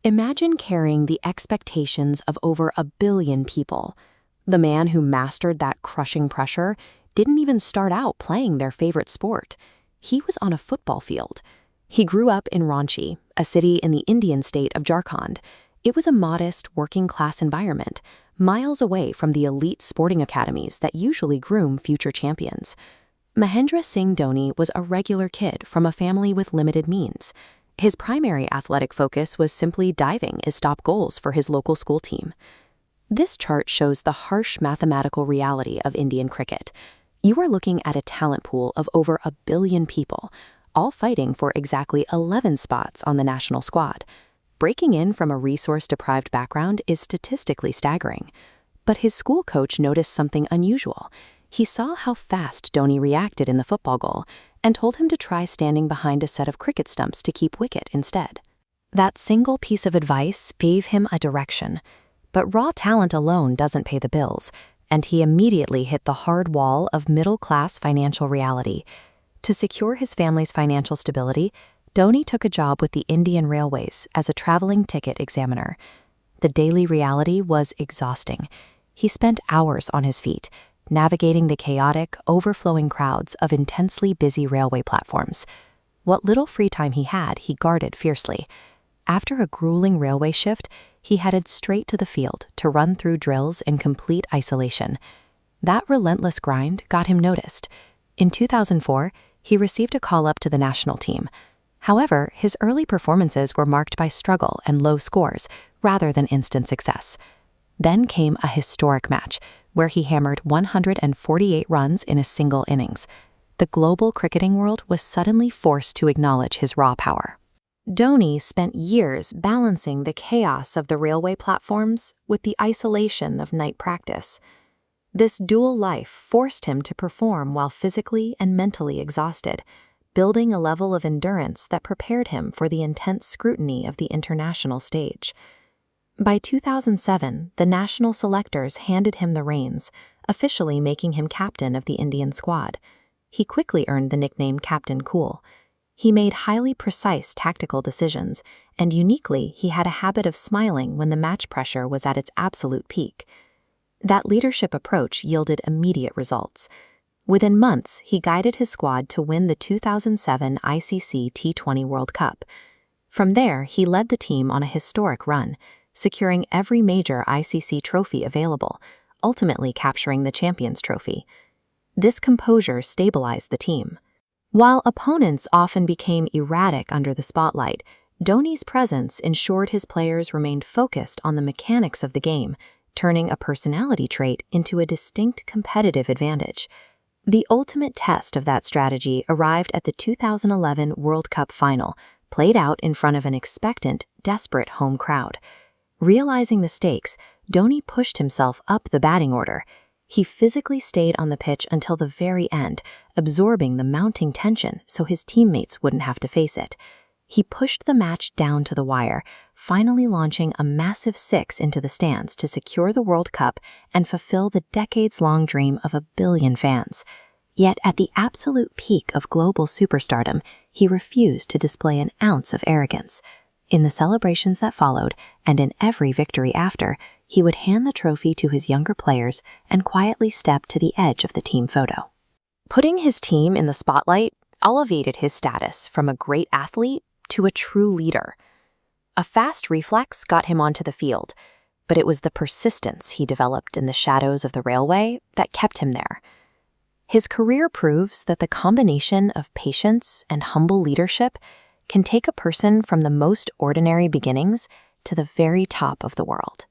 Imagine carrying the expectations of over 1 billion people. The man who mastered that crushing pressure didn't even start out playing their favorite sport. He was on a football field. He grew up in Ranchi, a city in the Indian state of Jharkhand. It was a modest, working-class environment, miles away from the elite sporting academies that usually groom future champions. Mahendra Singh Dhoni was a regular kid from a family with limited means. His primary athletic focus was simply diving as top goals for his local school team. This chart shows the harsh mathematical reality of Indian cricket. You are looking at a talent pool of over 1 billion people, all fighting for exactly 11 spots on the national squad. Breaking in from a resource-deprived background is statistically staggering. But his school coach noticed something unusual. He saw how fast Dhoni reacted in the football goal and told him to try standing behind a set of cricket stumps to keep wicket instead. That single piece of advice gave him a direction. But raw talent alone doesn't pay the bills, and he immediately hit the hard wall of middle-class financial reality. To secure his family's financial stability, Dhoni took a job with the Indian Railways as a traveling ticket examiner. The daily reality was exhausting. He spent hours on his feet, navigating the chaotic, overflowing crowds of intensely busy railway platforms. What little free time he had, he guarded fiercely. After a grueling railway shift, he headed straight to the field to run through drills in complete isolation. That relentless grind got him noticed. In 2004, he received a call-up to the national team. However, his early performances were marked by struggle and low scores, rather than instant success. Then came a historic match, where he hammered 148 runs in a single innings. The global cricketing world was suddenly forced to acknowledge his raw power. Dhoni spent years balancing the chaos of the railway platforms with the isolation of night practice. This dual life forced him to perform while physically and mentally exhausted, building a level of endurance that prepared him for the intense scrutiny of the international stage. By 2007, the national selectors handed him the reins, officially making him captain of the Indian squad. He quickly earned the nickname Captain Cool. He made highly precise tactical decisions, and uniquely, he had a habit of smiling when the match pressure was at its absolute peak. That leadership approach yielded immediate results. Within months, he guided his squad to win the 2007 ICC T20 World Cup. From there, he led the team on a historic run, securing every major ICC trophy available, ultimately capturing the Champions Trophy. This composure stabilized the team. While opponents often became erratic under the spotlight, Dhoni's presence ensured his players remained focused on the mechanics of the game, turning a personality trait into a distinct competitive advantage. The ultimate test of that strategy arrived at the 2011 World Cup final, played out in front of an expectant, desperate home crowd. Realizing the stakes, Dhoni pushed himself up the batting order. He physically stayed on the pitch until the very end, absorbing the mounting tension so his teammates wouldn't have to face it. He pushed the match down to the wire, finally launching a massive 6 into the stands to secure the World Cup and fulfill the decades-long dream of 1 billion fans. Yet at the absolute peak of global superstardom, he refused to display an ounce of arrogance. In the celebrations that followed, and in every victory after, he would hand the trophy to his younger players and quietly step to the edge of the team photo. Putting his team in the spotlight elevated his status from a great athlete to a true leader. A fast reflex got him onto the field, but it was the persistence he developed in the shadows of the railway that kept him there. His career proves that the combination of patience and humble leadership can take a person from the most ordinary beginnings to the very top of the world.